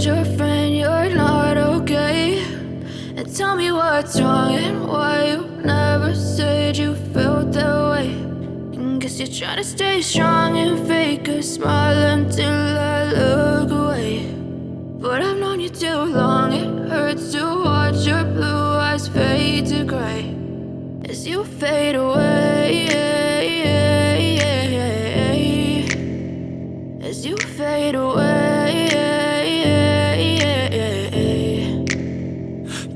told your friend you're not okay? And tell me what's wrong and why you never said you felt that way. And guess you're trying to stay strong and fake a smile until I look away. But I've known you too long, it hurts to watch your blue eyes fade to gray as you fade away, as you fade away.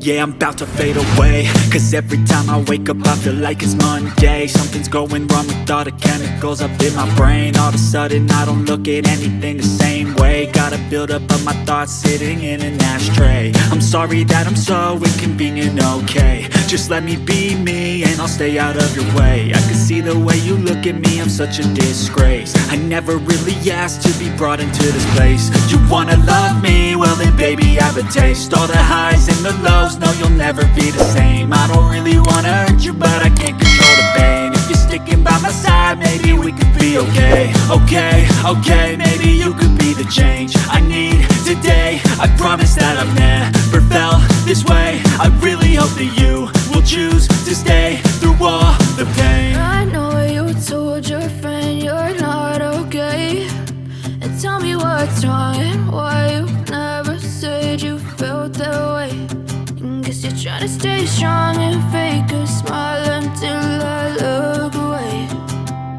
Yeah, I'm about to fade away, cause every time I wake up I feel like it's Monday. Something's going wrong with all the chemicals up in my brain. All of a sudden I don't look at anything the same way. Got a buildup of my thoughts sitting in an ashtray. I'm sorry that I'm so inconvenient, okay? Just let me be me and I'll stay out of your way. I can see the way you look at me, I'm such a disgrace. I never really asked to be brought into this place. You wanna love me? Well then baby I have a taste. All the highs and the lows, no, you'll never be the same. I don't really wanna hurt you, but I can't control the pain. If you're sticking by my side, maybe we could be okay. Okay, maybe you could be the change I need today. I promise that I've never felt this way. I really hope that you will choose to stay through all the pain. I know you told your friend you're not okay. And tell me what's wrong and why you never said you felt that way. Guess you're trying to stay strong and fake a smile until I look away.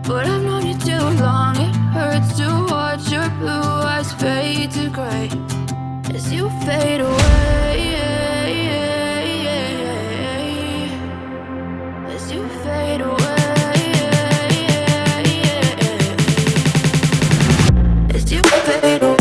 But I've known you too long, it hurts to watch your blue eyes fade to gray as you fade away, as you fade away, as you fade away.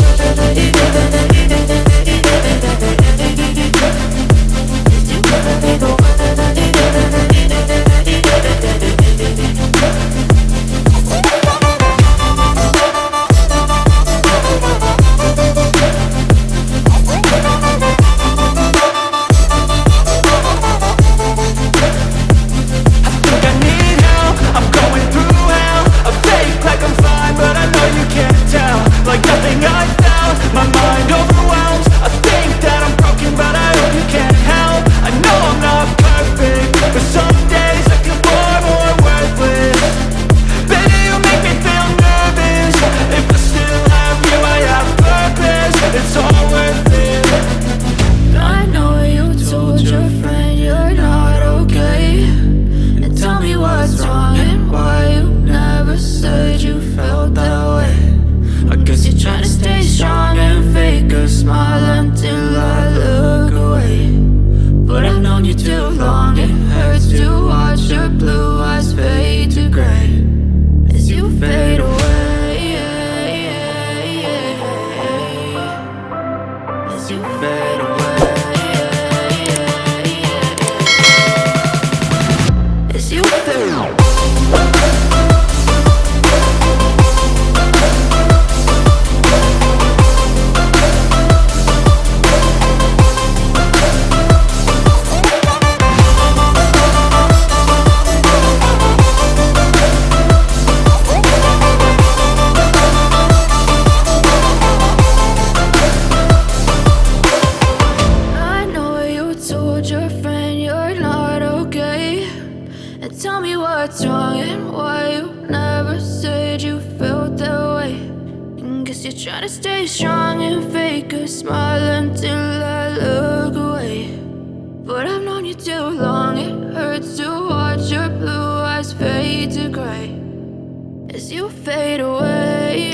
Tell me what's wrong and why you never said you felt that way. And guess you're trying to stay strong and fake a smile until I look away. But I've known you too long, it hurts to watch your blue eyes fade to gray as you fade away,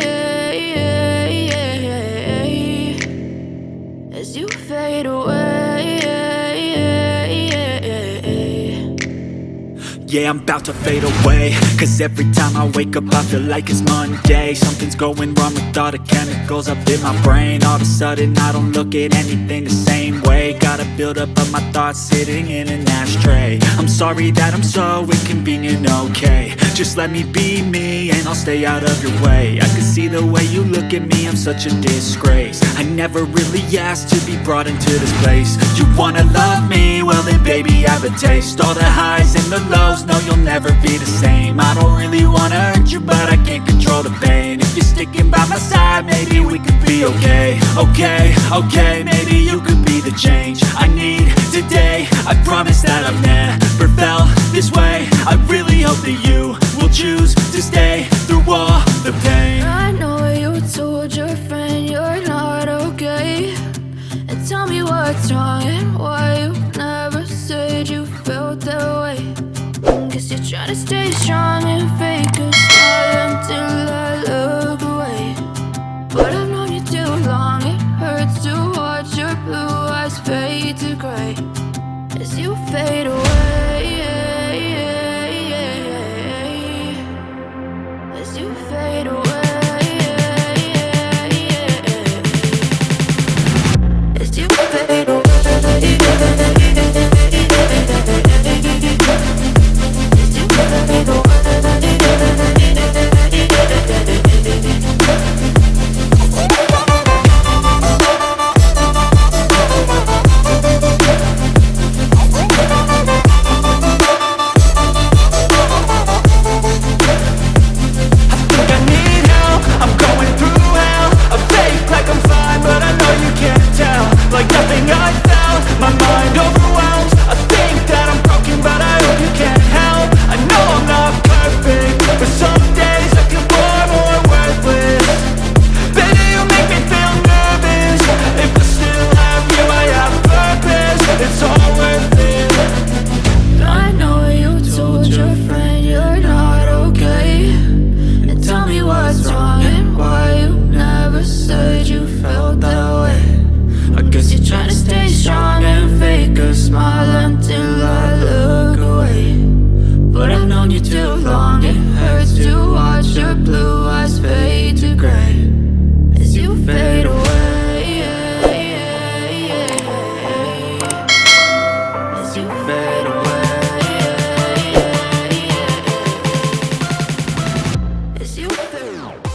as you fade away. Yeah, I'm about to fade away, cause every time I wake up I feel like it's Monday. Something's going wrong with all the chemicals up in my brain. All of a sudden I don't look at anything the same way. Got a buildup of my thoughts sitting in an ashtray. I'm sorry that I'm so inconvenient, okay? Just let me be me and I'll stay out of your way. I can see the way you look at me, I'm such a disgrace. I never really asked to be brought into this place. You wanna love me? Well then baby, have a taste. All the highs and the lows, no you'll never be the same. I don't really wanna hurt you, but I can't control the pain. If you're sticking by my side, maybe we could be okay. Okay, maybe you could be the change I need today. I promise that I've never felt this way. I really hope that you will choose to stay through all the pain. I know you told your friend you're not okay, and tell me what's wrong and why you never said you felt that way. Guess you're trying to stay strong and fake a smile until I look away. But I've known you too long, it hurts to watch your blue eyes fade to gray as you fade away. As you fade away. As you fade away. As you fade away. Like nothing I felt, my mind overwhelms. I think that I'm broken, but I hope you can't help. I know I'm not perfect, but some days I feel far more worthless. Baby, you make me feel nervous. If I still have you, I have purpose. It's all worth it. I know you told your friend you're not okay, and tell me what's wrong and why you never said you felt that way. I guess you're trying to stay strong and fake a smile until I look away. But I've known you too long, it hurts to watch your blue eyes fade to gray as you fade away. As you fade away. As you fade away.